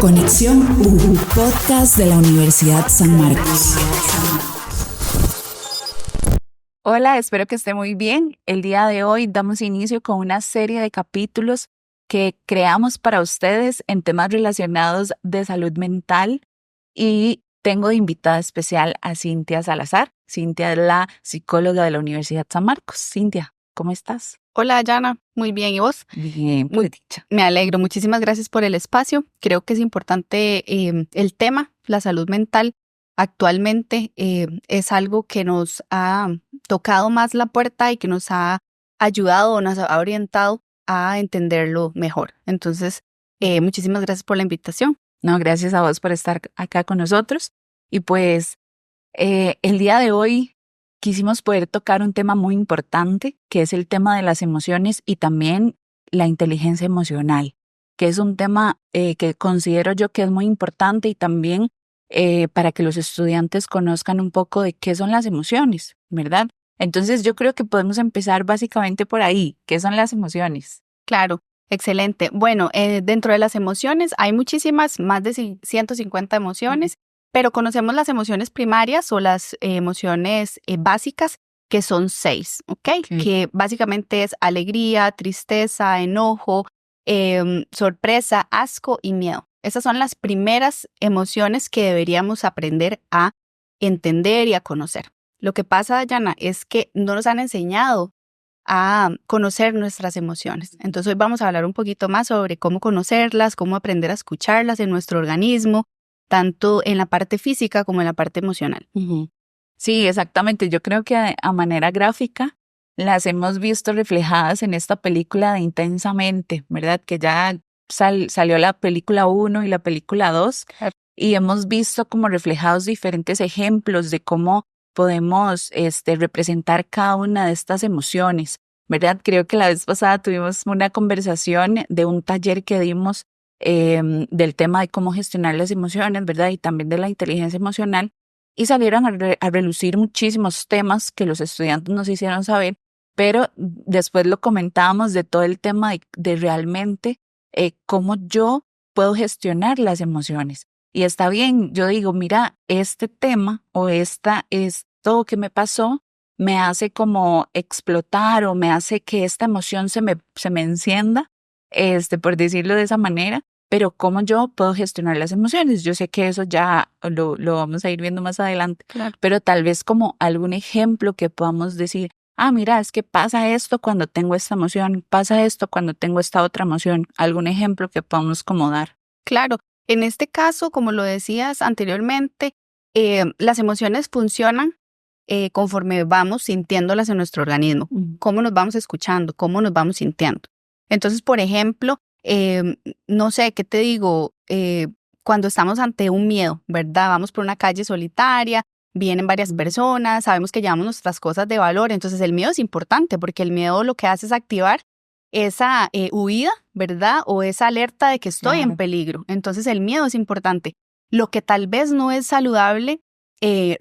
Conexión U, podcast de la Universidad San Marcos. Hola, espero que esté muy bien. El día de hoy damos inicio con una serie de capítulos que creamos para ustedes en temas relacionados de salud mental y tengo de invitada especial a Cintia Salazar. Cintia es la psicóloga de la Universidad San Marcos. Cintia, ¿cómo estás? Hola, Yana. Muy bien, ¿y vos? Bien, muy dicha. Me alegro. Muchísimas gracias por el espacio. Creo que es importante el tema, la salud mental. Actualmente es algo que nos ha tocado más la puerta y que nos ha ayudado o nos ha orientado a entenderlo mejor. Entonces, muchísimas gracias por la invitación. No, gracias a vos por estar acá con nosotros. Y pues el día de hoy quisimos poder tocar un tema muy importante, que es el tema de las emociones y también la inteligencia emocional, que es un tema que considero yo que es muy importante y también para que los estudiantes conozcan un poco de qué son las emociones, ¿verdad? Entonces yo creo que podemos empezar básicamente por ahí. ¿Qué son las emociones? Claro, excelente. Bueno, dentro de las emociones hay muchísimas, más de 150 emociones. Pero conocemos las emociones primarias o las emociones básicas, que son 6, ¿ok? Que básicamente es alegría, tristeza, enojo, sorpresa, asco y miedo. Esas son las primeras emociones que deberíamos aprender a entender y a conocer. Lo que pasa, Yana, es que no nos han enseñado a conocer nuestras emociones. Entonces hoy vamos a hablar un poquito más sobre cómo conocerlas, cómo aprender a escucharlas en nuestro organismo, tanto en la parte física como en la parte emocional. Sí, exactamente. Yo creo que a manera gráfica las hemos visto reflejadas en esta película de Intensamente, ¿verdad? Que ya salió la película 1 y la película 2 y hemos visto como reflejados diferentes ejemplos de cómo podemos representar cada una de estas emociones, ¿verdad? Creo que la vez pasada tuvimos una conversación de un taller que dimos del tema de cómo gestionar las emociones, ¿verdad? Y también de la inteligencia emocional. Y salieron a relucir muchísimos temas que los estudiantes nos hicieron saber, pero después lo comentábamos de todo el tema de realmente cómo yo puedo gestionar las emociones. Y está bien, yo digo, mira, este tema o esto que me pasó me hace como explotar o me hace que esta emoción se me encienda, por decirlo de esa manera. Pero ¿cómo yo puedo gestionar las emociones? Yo sé que eso ya lo vamos a ir viendo más adelante, claro. Pero tal vez como algún ejemplo que podamos decir, mira, es que pasa esto cuando tengo esta emoción, pasa esto cuando tengo esta otra emoción, algún ejemplo que podamos como dar. Claro, en este caso, como lo decías anteriormente, las emociones funcionan conforme vamos sintiéndolas en nuestro organismo, cómo nos vamos escuchando, cómo nos vamos sintiendo. Entonces, por ejemplo, no sé, ¿qué te digo? Cuando estamos ante un miedo, ¿verdad? Vamos por una calle solitaria, vienen varias personas, sabemos que llevamos nuestras cosas de valor, entonces el miedo es importante porque el miedo lo que hace es activar esa huida, ¿verdad? O esa alerta de que estoy en peligro. Entonces el miedo es importante. Lo que tal vez no es saludable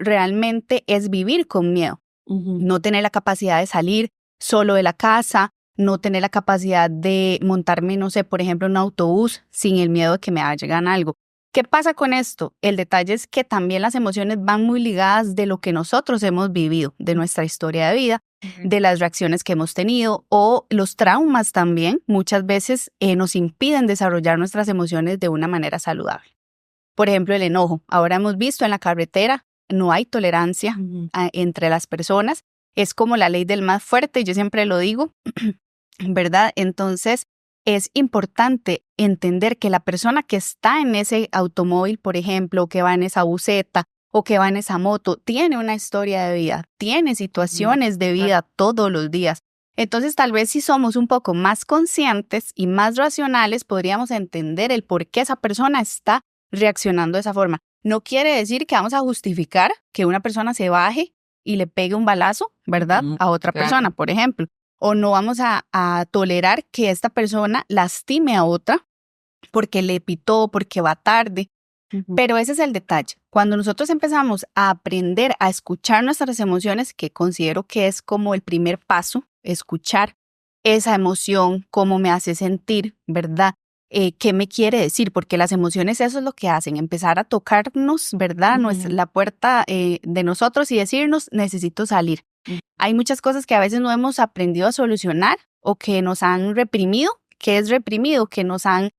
realmente es vivir con miedo, no tener la capacidad de salir solo de la casa, no tener la capacidad de montarme, no sé, por ejemplo, en un autobús sin el miedo de que me hagan algo. ¿Qué pasa con esto? El detalle es que también las emociones van muy ligadas de lo que nosotros hemos vivido, de nuestra historia de vida, de las reacciones que hemos tenido o los traumas también muchas veces nos impiden desarrollar nuestras emociones de una manera saludable. Por ejemplo, el enojo. Ahora hemos visto en la carretera no hay tolerancia entre las personas. Es como la ley del más fuerte, yo siempre lo digo, ¿verdad? Entonces, es importante entender que la persona que está en ese automóvil, por ejemplo, que va en esa buseta o que va en esa moto, tiene una historia de vida, tiene situaciones de vida todos los días. Entonces, tal vez si somos un poco más conscientes y más racionales, podríamos entender el por qué esa persona está reaccionando de esa forma. No quiere decir que vamos a justificar que una persona se baje y le pegue un balazo, ¿verdad? A otra persona, por ejemplo. O no vamos a tolerar que esta persona lastime a otra porque le pitó, porque va tarde. Pero ese es el detalle. Cuando nosotros empezamos a aprender a escuchar nuestras emociones, que considero que es como el primer paso, escuchar esa emoción, cómo me hace sentir, ¿verdad? qué me quiere decir, porque las emociones eso es lo que hacen, empezar a tocarnos, ¿verdad? La puerta de nosotros y decirnos, necesito salir. Hay muchas cosas que a veces no hemos aprendido a solucionar o que nos han reprimido. ¿Qué es reprimido? Que nos han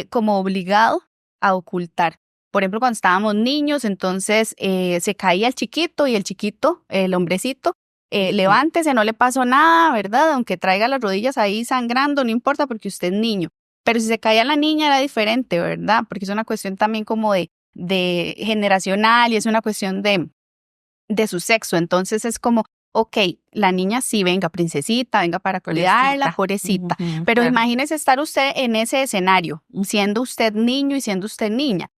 como obligado a ocultar. Por ejemplo, cuando estábamos niños, entonces se caía el chiquito y el chiquito, el hombrecito, levántese, no le pasó nada, ¿verdad? Aunque traiga las rodillas ahí sangrando, no importa porque usted es niño. Pero si se caía la niña era diferente, ¿verdad? Porque es una cuestión también como de generacional y es una cuestión de su sexo. Entonces es como, ok, la niña sí, venga, princesita, venga para cuidarla, pobrecita. Pero claro, imagínese estar usted en ese escenario, siendo usted niño y siendo usted niña.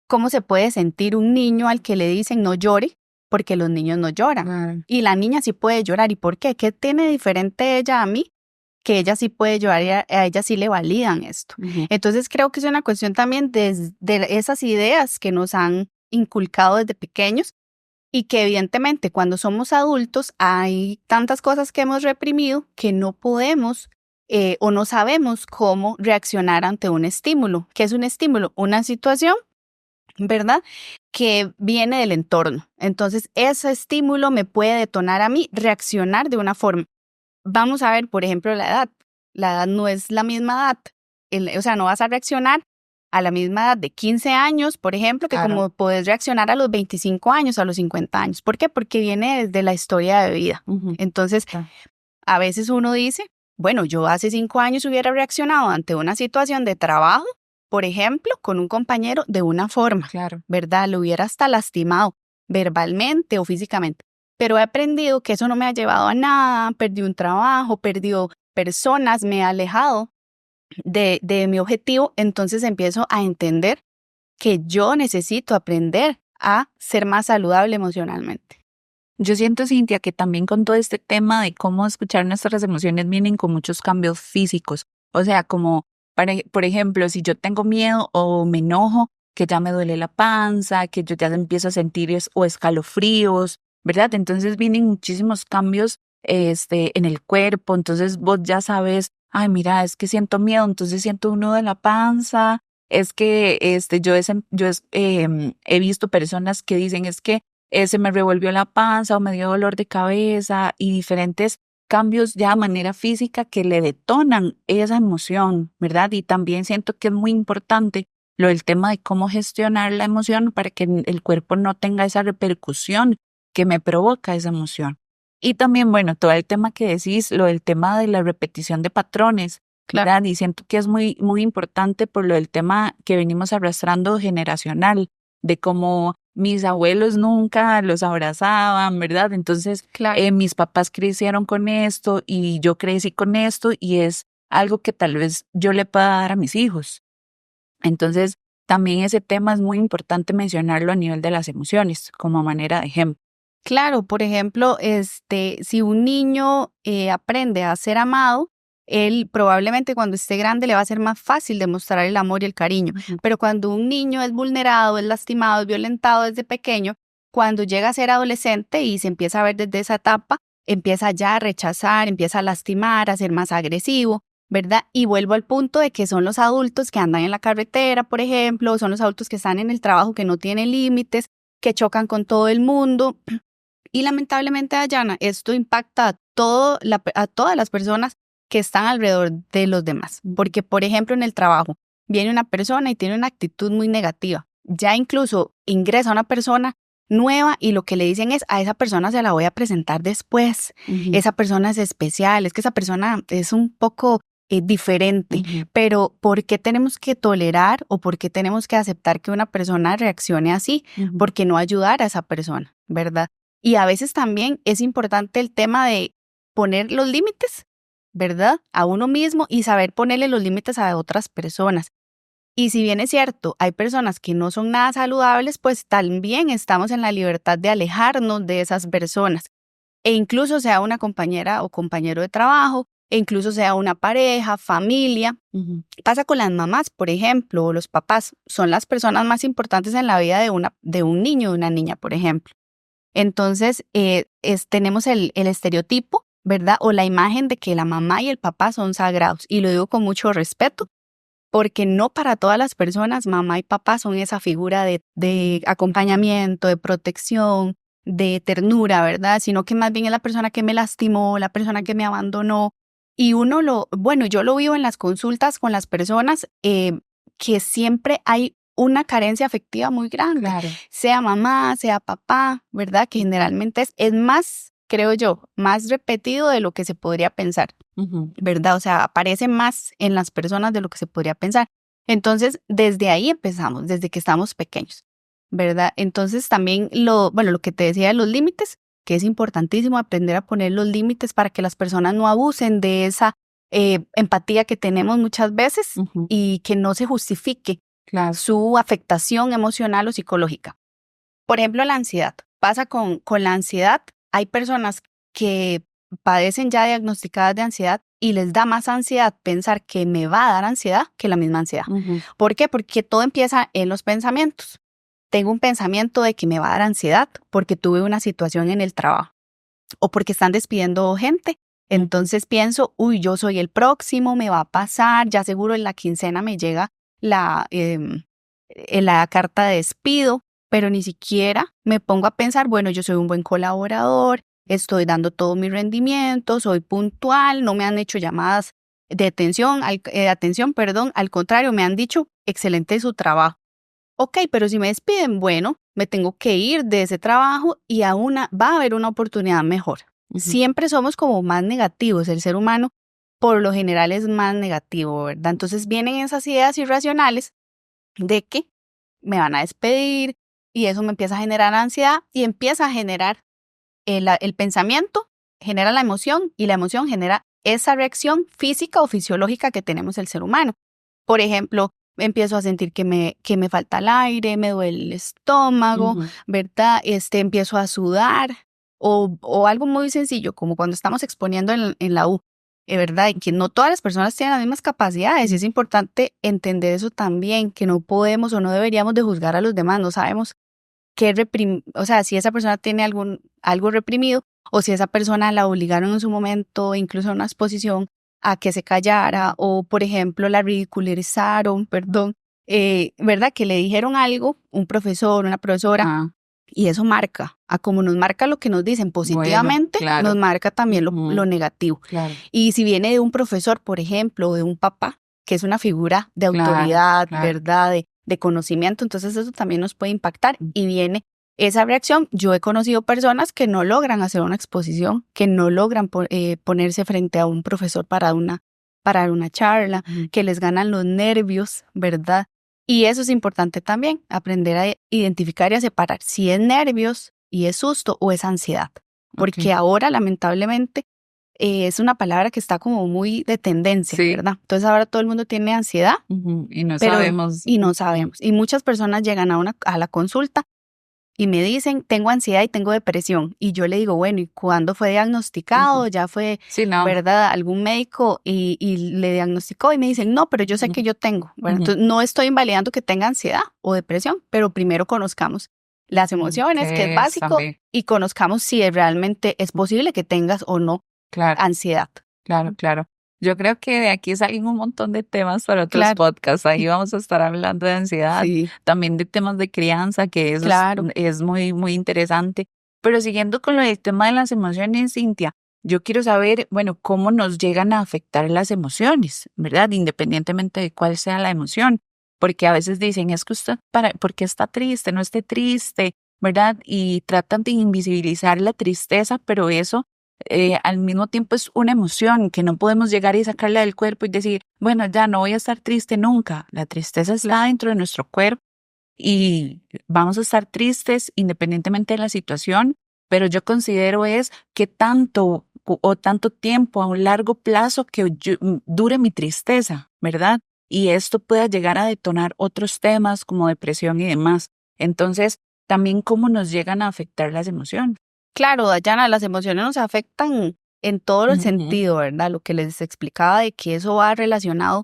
¿Cómo se puede sentir un niño al que le dicen no llore? Porque los niños no lloran. Y la niña sí puede llorar. ¿Y por qué? ¿Qué tiene diferente ella a mí? Que ella sí puede llorar y a ella sí le validan esto. Entonces creo que es una cuestión también de esas ideas que nos han inculcado desde pequeños y que evidentemente cuando somos adultos hay tantas cosas que hemos reprimido que no podemos o no sabemos cómo reaccionar ante un estímulo. ¿Qué es un estímulo? Una situación, ¿verdad? Que viene del entorno. Entonces ese estímulo me puede detonar a mí reaccionar de una forma. Vamos a ver, por ejemplo, la edad. La edad no es la misma edad. O sea, no vas a reaccionar a la misma edad de 15 años, por ejemplo, que claro, como puedes reaccionar a los 25 años, a los 50 años. ¿Por qué? Porque viene desde la historia de vida. Entonces, a veces uno dice, bueno, yo hace 5 años hubiera reaccionado ante una situación de trabajo, por ejemplo, con un compañero de una forma, claro, ¿verdad? Lo hubiera hasta lastimado verbalmente o físicamente. Pero he aprendido que eso no me ha llevado a nada, perdí un trabajo, perdí personas, me he alejado de mi objetivo, entonces empiezo a entender que yo necesito aprender a ser más saludable emocionalmente. Yo siento, Cintia, que también con todo este tema de cómo escuchar nuestras emociones vienen con muchos cambios físicos. O sea, como, por ejemplo, si yo tengo miedo o me enojo, que ya me duele la panza, que yo ya empiezo a sentir o escalofríos, ¿verdad? Entonces vienen muchísimos cambios en el cuerpo, entonces vos ya sabes, ay, mira, es que siento miedo, entonces siento un nudo en la panza, es que he visto personas que dicen, es que se me revolvió la panza o me dio dolor de cabeza y diferentes cambios ya de manera física que le detonan esa emoción, ¿verdad? Y también siento que es muy importante lo del tema de cómo gestionar la emoción para que el cuerpo no tenga esa repercusión que me provoca esa emoción. Y también, bueno, todo el tema que decís, lo del tema de la repetición de patrones, claro, ¿verdad? Y siento que es muy, muy importante por lo del tema que venimos arrastrando generacional, de cómo mis abuelos nunca los abrazaban, ¿verdad? Entonces, claro, mis papás crecieron con esto y yo crecí con esto y es algo que tal vez yo le pueda dar a mis hijos. Entonces, también ese tema es muy importante mencionarlo a nivel de las emociones, como manera de ejemplo. Claro, por ejemplo, si un niño aprende a ser amado, él probablemente cuando esté grande le va a ser más fácil demostrar el amor y el cariño. Pero cuando un niño es vulnerado, es lastimado, es violentado desde pequeño, cuando llega a ser adolescente y se empieza a ver desde esa etapa, empieza ya a rechazar, empieza a lastimar, a ser más agresivo, ¿verdad? Y vuelvo al punto de que son los adultos que andan en la carretera, por ejemplo, son los adultos que están en el trabajo que no tienen límites, que chocan con todo el mundo. Y lamentablemente, Dayana, esto impacta a todas las personas que están alrededor de los demás. Porque, por ejemplo, en el trabajo viene una persona y tiene una actitud muy negativa. Ya incluso ingresa una persona nueva y lo que le dicen es, a esa persona se la voy a presentar después. Esa persona es especial, es que esa persona es un poco diferente. Pero ¿por qué tenemos que tolerar o por qué tenemos que aceptar que una persona reaccione así? ¿Por qué no ayudar a esa persona, verdad? Y a veces también es importante el tema de poner los límites, ¿verdad? A uno mismo y saber ponerle los límites a otras personas. Y si bien es cierto, hay personas que no son nada saludables, pues también estamos en la libertad de alejarnos de esas personas. E incluso sea una compañera o compañero de trabajo, e incluso sea una pareja, familia. Pasa con las mamás, por ejemplo, o los papás. Son las personas más importantes en la vida de un niño o de una niña, por ejemplo. Entonces, tenemos el estereotipo, ¿verdad? O la imagen de que la mamá y el papá son sagrados. Y lo digo con mucho respeto, porque no para todas las personas mamá y papá son esa figura de acompañamiento, de protección, de ternura, ¿verdad? Sino que más bien es la persona que me lastimó, la persona que me abandonó. Y yo lo vivo en las consultas con las personas que siempre hay una carencia afectiva muy grande, Claro. sea mamá, sea papá, ¿verdad? Que generalmente es más, creo yo, más repetido de lo que se podría pensar, ¿verdad? O sea, aparece más en las personas de lo que se podría pensar. Entonces, desde ahí empezamos, desde que estamos pequeños, ¿verdad? Entonces, también lo que te decía de los límites, que es importantísimo aprender a poner los límites para que las personas no abusen de esa empatía que tenemos muchas veces y que no se justifique su afectación emocional o psicológica. Por ejemplo, la ansiedad. Pasa con la ansiedad. Hay personas que padecen ya diagnosticadas de ansiedad y les da más ansiedad pensar que me va a dar ansiedad que la misma ansiedad. ¿Por qué? Porque todo empieza en los pensamientos. Tengo un pensamiento de que me va a dar ansiedad porque tuve una situación en el trabajo o porque están despidiendo gente. Entonces pienso, yo soy el próximo, me va a pasar, ya seguro en la quincena me llega la carta de despido, pero ni siquiera me pongo a pensar, bueno, yo soy un buen colaborador, estoy dando todo mi rendimiento, soy puntual, no me han hecho llamadas de atención, al contrario, me han dicho, excelente su trabajo. Ok, pero si me despiden, bueno, me tengo que ir de ese trabajo y va a haber una oportunidad mejor. Siempre somos como más negativos, el ser humano por lo general es más negativo, ¿verdad? Entonces vienen esas ideas irracionales de que me van a despedir y eso me empieza a generar ansiedad y empieza a generar el pensamiento, genera la emoción y la emoción genera esa reacción física o fisiológica que tenemos el ser humano. Por ejemplo, empiezo a sentir que me falta el aire, me duele el estómago, ¿verdad? Empiezo a sudar o algo muy sencillo, como cuando estamos exponiendo en la U, ¿verdad? Y que no todas las personas tienen las mismas capacidades y es importante entender eso también, que no podemos o no deberíamos de juzgar a los demás, no sabemos si esa persona tiene algo reprimido o si esa persona la obligaron en su momento, incluso en una exposición, a que se callara o, por ejemplo, la ridicularizaron, ¿verdad? Que le dijeron algo, un profesor, una profesora, y eso marca, como nos marca lo que nos dicen positivamente, nos marca también lo negativo. Claro. Y si viene de un profesor, por ejemplo, o de un papá, que es una figura de autoridad, ¿verdad? De conocimiento, entonces eso también nos puede impactar y viene esa reacción. Yo he conocido personas que no logran hacer una exposición, que no logran ponerse frente a un profesor para dar una charla, que les ganan los nervios, ¿verdad? Y eso es importante también, aprender a identificar y a separar si es nervios y es susto o es ansiedad. Porque ahora, lamentablemente, es una palabra que está como muy de tendencia, ¿verdad? Entonces ahora todo el mundo tiene ansiedad y no sabemos. Y no sabemos. Y muchas personas llegan a la consulta y me dicen, tengo ansiedad y tengo depresión. Y yo le digo, bueno, ¿y cuándo fue diagnosticado? ¿Ya fue, verdad, algún médico y le diagnosticó? Y me dicen, no, pero yo sé que yo tengo. Bueno, entonces no estoy invalidando que tenga ansiedad o depresión, pero primero conozcamos las emociones, que es básico, y conozcamos si realmente es posible que tengas o no ansiedad. Claro. Yo creo que de aquí salen un montón de temas para otros podcasts. Ahí vamos a estar hablando de ansiedad, también de temas de crianza, que eso es muy, muy interesante. Pero siguiendo con el tema de las emociones, Cintia, yo quiero saber, bueno, cómo nos llegan a afectar las emociones, ¿verdad? Independientemente de cuál sea la emoción. Porque a veces dicen, es que usted, ¿por qué está triste? No esté triste, ¿verdad? Y tratan de invisibilizar la tristeza, pero eso al mismo tiempo es una emoción que no podemos llegar y sacarla del cuerpo y decir, bueno, ya no voy a estar triste nunca. La tristeza está dentro de nuestro cuerpo y vamos a estar tristes independientemente de la situación, pero yo considero es que tanto tiempo a un largo plazo que dure mi tristeza, ¿verdad? Y esto pueda llegar a detonar otros temas como depresión y demás. Entonces, también cómo nos llegan a afectar las emociones. Claro, Dayana, las emociones nos afectan en todo el sentido, ¿verdad? Lo que les explicaba de que eso va relacionado,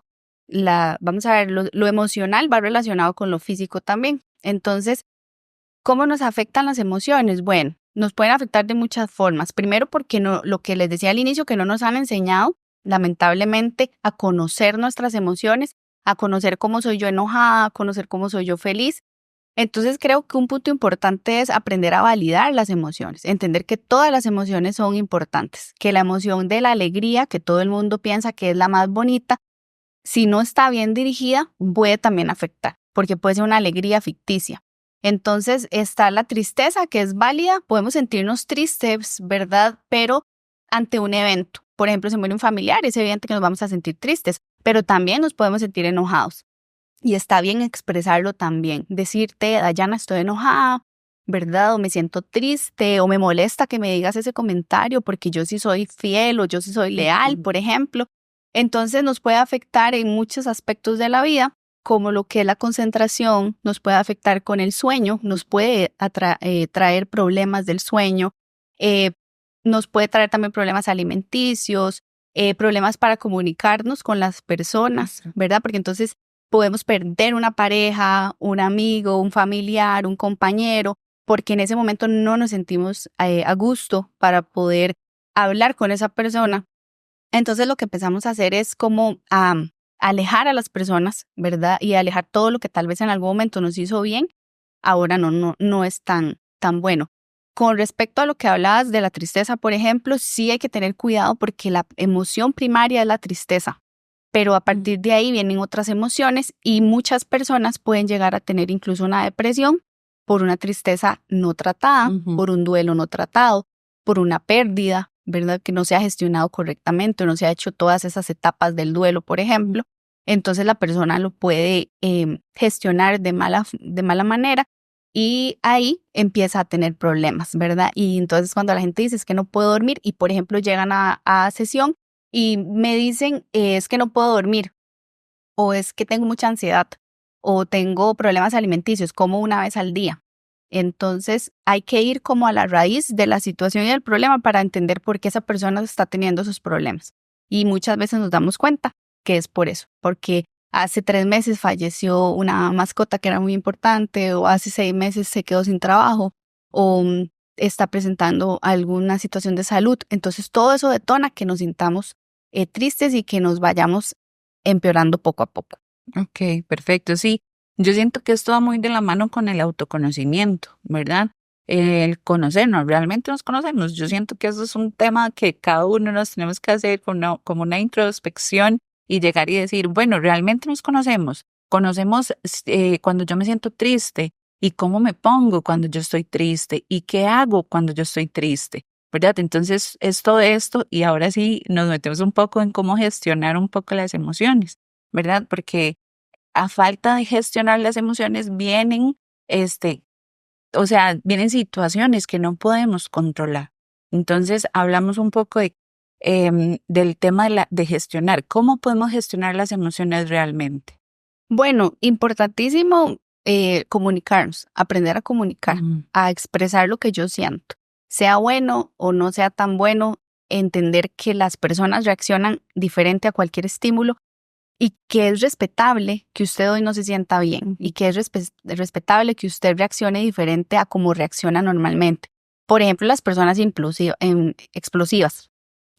vamos a ver, lo emocional va relacionado con lo físico también. Entonces, ¿cómo nos afectan las emociones? Bueno, nos pueden afectar de muchas formas. Primero porque lo que les decía al inicio, que no nos han enseñado, lamentablemente, a conocer nuestras emociones, a conocer cómo soy yo enojada, a conocer cómo soy yo feliz. Entonces creo que un punto importante es aprender a validar las emociones, entender que todas las emociones son importantes, que la emoción de la alegría, que todo el mundo piensa que es la más bonita, si no está bien dirigida, puede también afectar, porque puede ser una alegría ficticia. Entonces está la tristeza, que es válida, podemos sentirnos tristes, ¿verdad? Pero ante un evento, por ejemplo, se muere un familiar, es evidente que nos vamos a sentir tristes, pero también nos podemos sentir enojados. Y está bien expresarlo también, decirte, Dayana, estoy enojada, ¿verdad? O me siento triste, o me molesta que me digas ese comentario porque yo sí soy fiel o yo sí soy leal, por ejemplo. Entonces nos puede afectar en muchos aspectos de la vida, como lo que es la concentración, nos puede afectar con el sueño, nos puede traer problemas del sueño, nos puede traer también problemas alimenticios, problemas para comunicarnos con las personas, ¿verdad? Porque entonces podemos perder una pareja, un amigo, un familiar, un compañero, porque en ese momento no nos sentimos a gusto para poder hablar con esa persona. Entonces lo que empezamos a hacer es como alejar a las personas, ¿verdad? Y alejar todo lo que tal vez en algún momento nos hizo bien, ahora no es tan bueno. Con respecto a lo que hablabas de la tristeza, por ejemplo, sí hay que tener cuidado porque la emoción primaria es la tristeza. Pero a partir de ahí vienen otras emociones y muchas personas pueden llegar a tener incluso una depresión por una tristeza no tratada, por un duelo no tratado, por una pérdida, ¿verdad? Que no se ha gestionado correctamente o no se ha hecho todas esas etapas del duelo, por ejemplo. Entonces la persona lo puede gestionar de mala manera y ahí empieza a tener problemas, ¿verdad? Y entonces cuando la gente dice es que no puedo dormir y, por ejemplo, llegan a sesión y me dicen, es que no puedo dormir, o es que tengo mucha ansiedad, o tengo problemas alimenticios, como una vez al día. Entonces hay que ir como a la raíz de la situación y del problema para entender por qué esa persona está teniendo esos problemas. Y muchas veces nos damos cuenta que es por eso, porque hace 3 meses falleció una mascota que era muy importante, o hace 6 meses se quedó sin trabajo, o está presentando alguna situación de salud. Entonces todo eso detona que nos sintamos tristes y que nos vayamos empeorando poco a poco. Ok, perfecto. Sí, yo siento que esto va muy de la mano con el autoconocimiento, ¿verdad? El conocernos, realmente nos conocemos. Yo siento que eso es un tema que cada uno nos tenemos que hacer como una introspección y llegar y decir, bueno, realmente nos conocemos. Conocemos cuando yo me siento triste y cómo me pongo cuando yo estoy triste y qué hago cuando yo estoy triste, ¿verdad? Entonces es todo esto y ahora sí nos metemos un poco en cómo gestionar un poco las emociones, ¿verdad? Porque a falta de gestionar las emociones vienen, vienen situaciones que no podemos controlar. Entonces hablamos un poco del tema de gestionar. ¿Cómo podemos gestionar las emociones realmente? Bueno, importantísimo comunicarnos, aprender a comunicar, a expresar lo que yo siento. Sea bueno o no sea tan bueno, entender que las personas reaccionan diferente a cualquier estímulo y que es respetable que usted hoy no se sienta bien y que es respetable que usted reaccione diferente a como reacciona normalmente. Por ejemplo, las personas explosivas,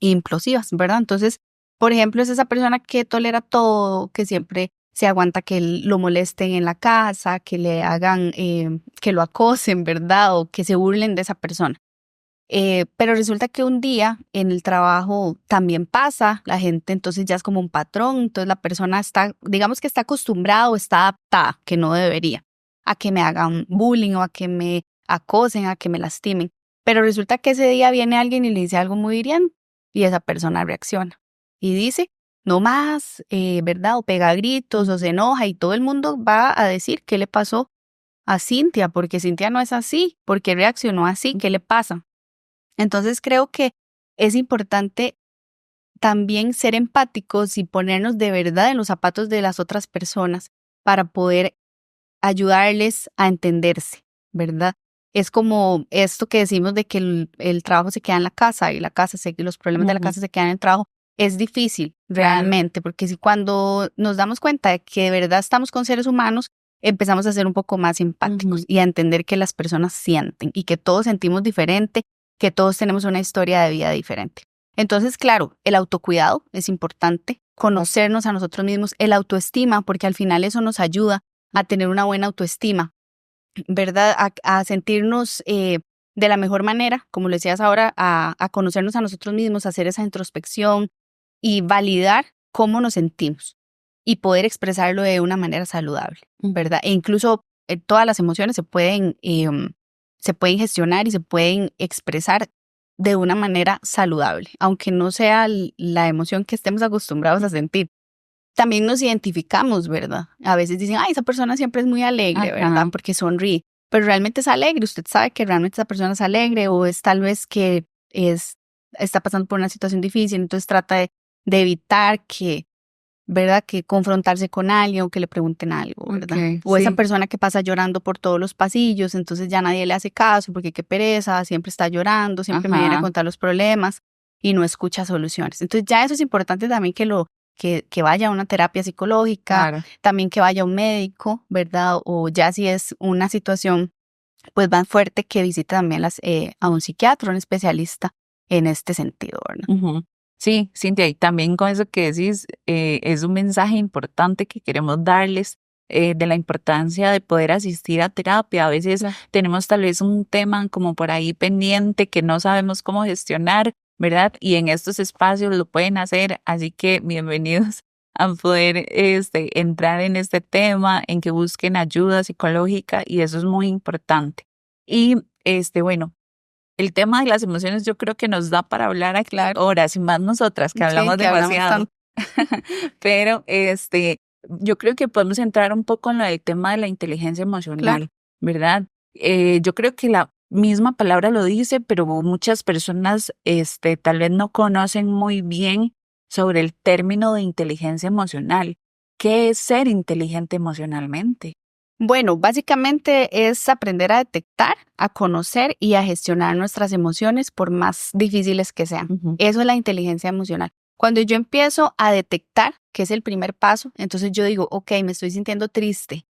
implosivas, ¿verdad? Entonces, por ejemplo, es esa persona que tolera todo, que siempre se aguanta que lo molesten en la casa, que le hagan, que lo acosen, ¿verdad? O que se burlen de esa persona. Pero resulta que un día en el trabajo también pasa, la gente entonces ya es como un patrón, entonces la persona está, digamos que está acostumbrada o está adaptada, que no debería, a que me hagan bullying o a que me acosen, a que me lastimen. Pero resulta que ese día viene alguien y le dice algo muy hiriente y esa persona reacciona y dice, no más, ¿verdad? O pega gritos o se enoja y todo el mundo va a decir qué le pasó a Cintia, porque Cintia no es así, porque reaccionó así, ¿qué le pasa? Entonces creo que es importante también ser empáticos y ponernos de verdad en los zapatos de las otras personas para poder ayudarles a entenderse, ¿verdad? Es como esto que decimos de que el trabajo se queda en la casa y los problemas de la casa se quedan en el trabajo. Es difícil realmente, porque si cuando nos damos cuenta de que de verdad estamos con seres humanos, empezamos a ser un poco más empáticos y a entender que las personas sienten y que todos sentimos diferente, que todos tenemos una historia de vida diferente. Entonces, claro, el autocuidado es importante, conocernos a nosotros mismos, el autoestima, porque al final eso nos ayuda a tener una buena autoestima, ¿verdad? A sentirnos de la mejor manera, como lo decías ahora, a conocernos a nosotros mismos, a hacer esa introspección y validar cómo nos sentimos y poder expresarlo de una manera saludable, ¿verdad? E incluso todas las emociones se pueden gestionar y se pueden expresar de una manera saludable, aunque no sea la emoción que estemos acostumbrados a sentir. También nos identificamos, ¿verdad? A veces dicen, ay, esa persona siempre es muy alegre, ¿verdad? Porque sonríe, pero realmente es alegre. Usted sabe que realmente esa persona es alegre o es tal vez que está pasando por una situación difícil, entonces trata de evitar que, ¿verdad? Que confrontarse con alguien o que le pregunten algo, ¿verdad? O esa persona que pasa llorando por todos los pasillos, entonces ya nadie le hace caso porque qué pereza, siempre está llorando, siempre me viene a contar los problemas y no escucha soluciones. Entonces ya eso es importante también que vaya a una terapia psicológica, también que vaya a un médico, ¿verdad? O ya si es una situación pues más fuerte, que visite también a un psiquiatra, un especialista en este sentido, ¿verdad? Sí, Cintia, y también con eso que decís, es un mensaje importante que queremos darles de la importancia de poder asistir a terapia. A veces tenemos tal vez un tema como por ahí pendiente que no sabemos cómo gestionar, ¿verdad? Y en estos espacios lo pueden hacer, así que bienvenidos a poder entrar en este tema, en que busquen ayuda psicológica, y eso es muy importante. Y bueno, el tema de las emociones yo creo que nos da para hablar aquí horas, y más nosotras que hablamos demasiado. Pero yo creo que podemos entrar un poco en el tema de la inteligencia emocional, ¿verdad? Yo creo que la misma palabra lo dice, pero muchas personas tal vez no conocen muy bien sobre el término de inteligencia emocional. ¿Qué es ser inteligente emocionalmente? Bueno, básicamente es aprender a detectar, a conocer y a gestionar nuestras emociones por más difíciles que sean. Eso es la inteligencia emocional. Cuando yo empiezo a detectar, que es el primer paso, entonces yo digo, ok, me estoy sintiendo triste,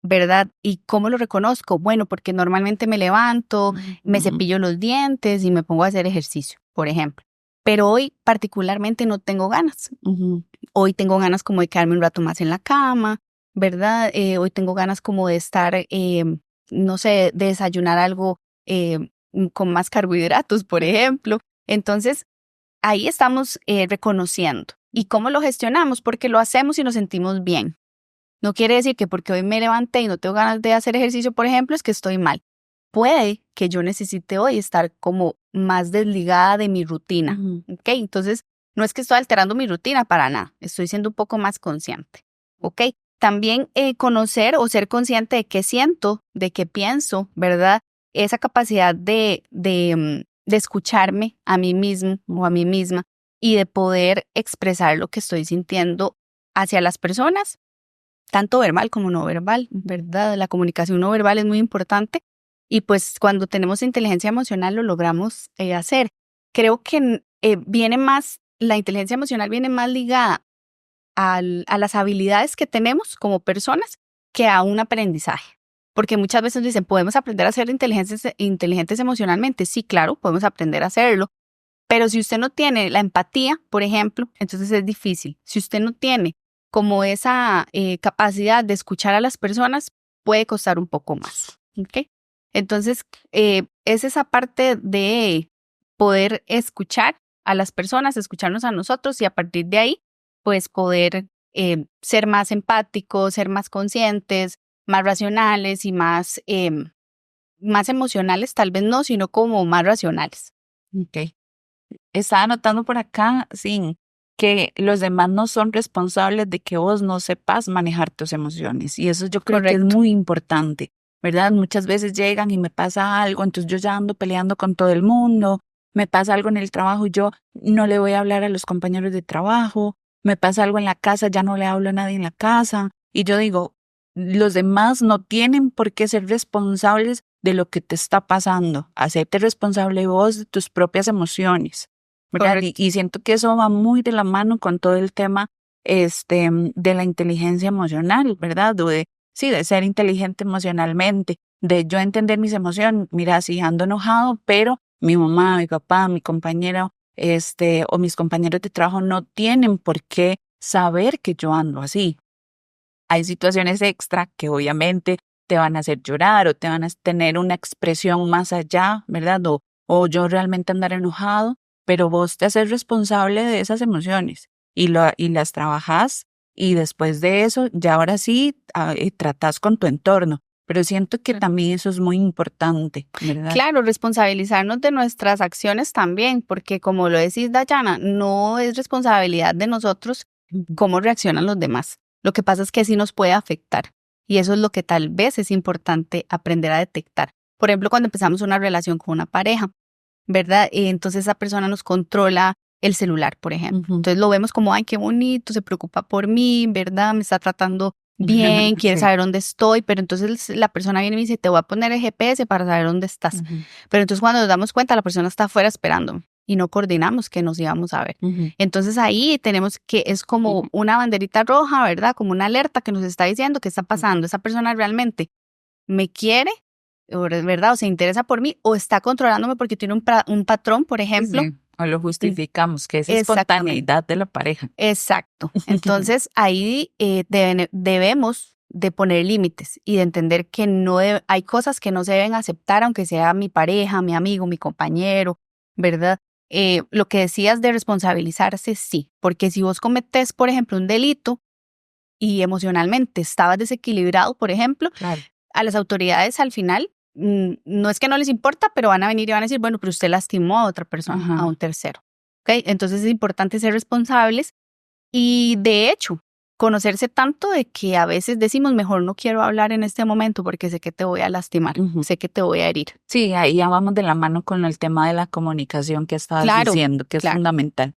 ¿verdad? ¿Y cómo lo reconozco? Bueno, porque normalmente me levanto, me cepillo los dientes y me pongo a hacer ejercicio, por ejemplo. Pero hoy particularmente no tengo ganas. Hoy tengo ganas como de quedarme un rato más en la cama, ¿verdad? Hoy tengo ganas como de estar, no sé, de desayunar algo con más carbohidratos, por ejemplo. Entonces, ahí estamos reconociendo. ¿Y cómo lo gestionamos? Porque lo hacemos y nos sentimos bien. No quiere decir que porque hoy me levanté y no tengo ganas de hacer ejercicio, por ejemplo, es que estoy mal. Puede que yo necesite hoy estar como más desligada de mi rutina, ¿ok? Entonces, no es que estoy alterando mi rutina para nada, estoy siendo un poco más consciente, ¿ok? También conocer o ser consciente de qué siento, de qué pienso, ¿verdad? Esa capacidad de escucharme a mí mismo o a mí misma y de poder expresar lo que estoy sintiendo hacia las personas, tanto verbal como no verbal, ¿verdad? La comunicación no verbal es muy importante y pues cuando tenemos inteligencia emocional lo logramos hacer. Creo que la inteligencia emocional viene más ligada a las habilidades que tenemos como personas que a un aprendizaje. Porque muchas veces dicen, ¿podemos aprender a ser inteligentes emocionalmente? Sí, claro, podemos aprender a hacerlo. Pero si usted no tiene la empatía, por ejemplo, entonces es difícil. Si usted no tiene como esa capacidad de escuchar a las personas, puede costar un poco más. ¿Okay? Entonces, es esa parte de poder escuchar a las personas, escucharnos a nosotros y a partir de ahí, pues poder ser más empáticos, ser más conscientes, más racionales y más emocionales, tal vez no, sino como más racionales. Ok. Estaba anotando por acá, sí, que los demás no son responsables de que vos no sepas manejar tus emociones. Y eso yo creo que es muy importante, ¿verdad? Muchas veces llegan y me pasa algo, entonces yo ya ando peleando con todo el mundo, me pasa algo en el trabajo y yo no le voy a hablar a los compañeros de trabajo, me pasa algo en la casa, ya no le hablo a nadie en la casa. Y yo digo, los demás no tienen por qué ser responsables de lo que te está pasando. Hacerte responsable vos de tus propias emociones, ¿verdad? Y siento que eso va muy de la mano con todo el tema de la inteligencia emocional, ¿verdad? de ser inteligente emocionalmente, de yo entender mis emociones. Mira, sí, ando enojado, pero mi mamá, mi papá, mi compañero, o mis compañeros de trabajo no tienen por qué saber que yo ando así. Hay situaciones extra que obviamente te van a hacer llorar o te van a tener una expresión más allá, ¿verdad? O yo realmente andar enojado, pero vos te haces responsable de esas emociones y las trabajás y después de eso ya ahora sí tratás con tu entorno. Pero siento que también eso es muy importante, ¿verdad? Claro, responsabilizarnos de nuestras acciones también, porque como lo decís, Dayana, no es responsabilidad de nosotros cómo reaccionan los demás. Lo que pasa es que sí nos puede afectar y eso es lo que tal vez es importante aprender a detectar. Por ejemplo, cuando empezamos una relación con una pareja, ¿verdad? Entonces esa persona nos controla el celular, por ejemplo. Entonces lo vemos como, ay, qué bonito, se preocupa por mí, ¿verdad? Me está tratando bien, quiere saber dónde estoy, pero entonces la persona viene y me dice, te voy a poner el GPS para saber dónde estás. Pero entonces cuando nos damos cuenta, la persona está afuera esperándome y no coordinamos que nos íbamos a ver. Entonces ahí tenemos que, es como una banderita roja, ¿verdad? Como una alerta que nos está diciendo qué está pasando. Esa persona realmente me quiere, ¿verdad? O se interesa por mí o está controlándome porque tiene un patrón, por ejemplo. Sí. O lo justificamos, que es espontaneidad de la pareja. Exacto. Entonces ahí debemos de poner límites y de entender que hay cosas que no se deben aceptar, aunque sea mi pareja, mi amigo, mi compañero, ¿verdad? Lo que decías de responsabilizarse, sí, porque si vos cometés, por ejemplo, un delito y emocionalmente estabas desequilibrado, por ejemplo, claro, a las autoridades al final no es que no les importa, pero van a venir y van a decir, bueno, pero usted lastimó a otra persona, a un tercero. ¿Okay? Entonces es importante ser responsables y de hecho conocerse tanto de que a veces decimos, mejor no quiero hablar en este momento porque sé que te voy a lastimar, sé que te voy a herir. Sí, ahí ya vamos de la mano con el tema de la comunicación que estabas diciendo, que es fundamental.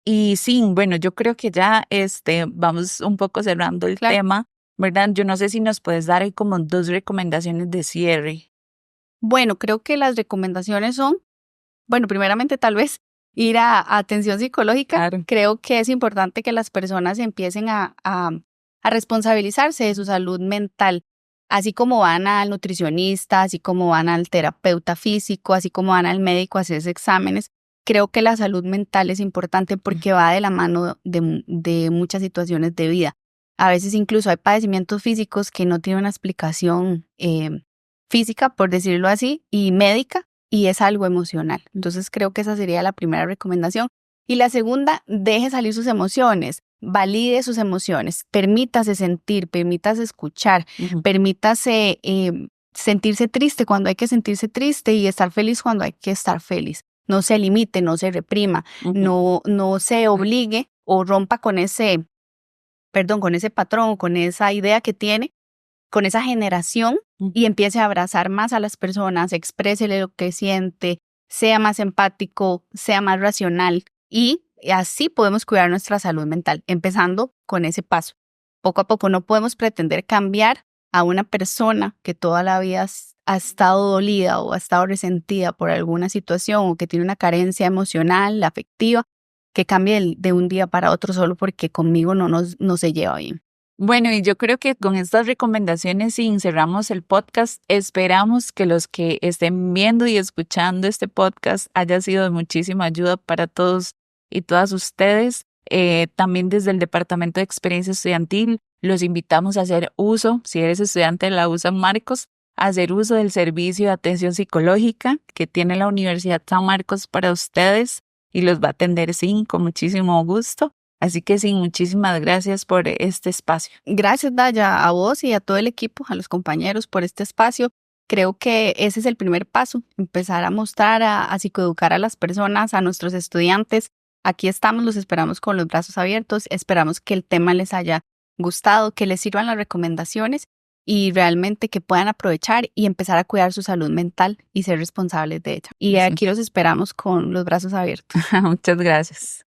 Y sí, bueno, yo creo que ya vamos un poco cerrando el tema, ¿verdad? Yo no sé si nos puedes dar ahí como 2 recomendaciones de cierre. Bueno, creo que las recomendaciones son, bueno, primeramente tal vez ir a atención psicológica. Claro. Creo que es importante que las personas empiecen a responsabilizarse de su salud mental, así como van al nutricionista, así como van al terapeuta físico, así como van al médico a hacerse exámenes. Creo que la salud mental es importante porque va de la mano de muchas situaciones de vida. A veces incluso hay padecimientos físicos que no tienen una explicación física, por decirlo así, y médica, y es algo emocional. Entonces creo que esa sería la primera recomendación. Y la segunda, deje salir sus emociones, valide sus emociones, permítase sentir, permítase escuchar, permítase sentirse triste cuando hay que sentirse triste y estar feliz cuando hay que estar feliz. No se limite, no se reprima, no se obligue o rompa con ese patrón, con esa idea que tiene, con esa generación y empiece a abrazar más a las personas, exprésele lo que siente, sea más empático, sea más racional y así podemos cuidar nuestra salud mental, empezando con ese paso. Poco a poco no podemos pretender cambiar a una persona que toda la vida ha estado dolida o ha estado resentida por alguna situación o que tiene una carencia emocional, afectiva, que cambie de un día para otro solo porque conmigo no se lleva bien. Bueno, y yo creo que con estas recomendaciones, sí, cerramos el podcast. Esperamos que los que estén viendo y escuchando este podcast haya sido de muchísima ayuda para todos y todas ustedes. También desde el Departamento de Experiencia Estudiantil los invitamos a hacer uso, si eres estudiante de la U San Marcos, a hacer uso del servicio de atención psicológica que tiene la Universidad San Marcos para ustedes y los va a atender, sí, con muchísimo gusto. Así que sí, muchísimas gracias por este espacio. Gracias, Daya, a vos y a todo el equipo, a los compañeros por este espacio. Creo que ese es el primer paso, empezar a mostrar, a psicoeducar a las personas, a nuestros estudiantes. Aquí estamos, los esperamos con los brazos abiertos. Esperamos que el tema les haya gustado, que les sirvan las recomendaciones y realmente que puedan aprovechar y empezar a cuidar su salud mental y ser responsables de ella. Y aquí los esperamos con los brazos abiertos. Muchas gracias.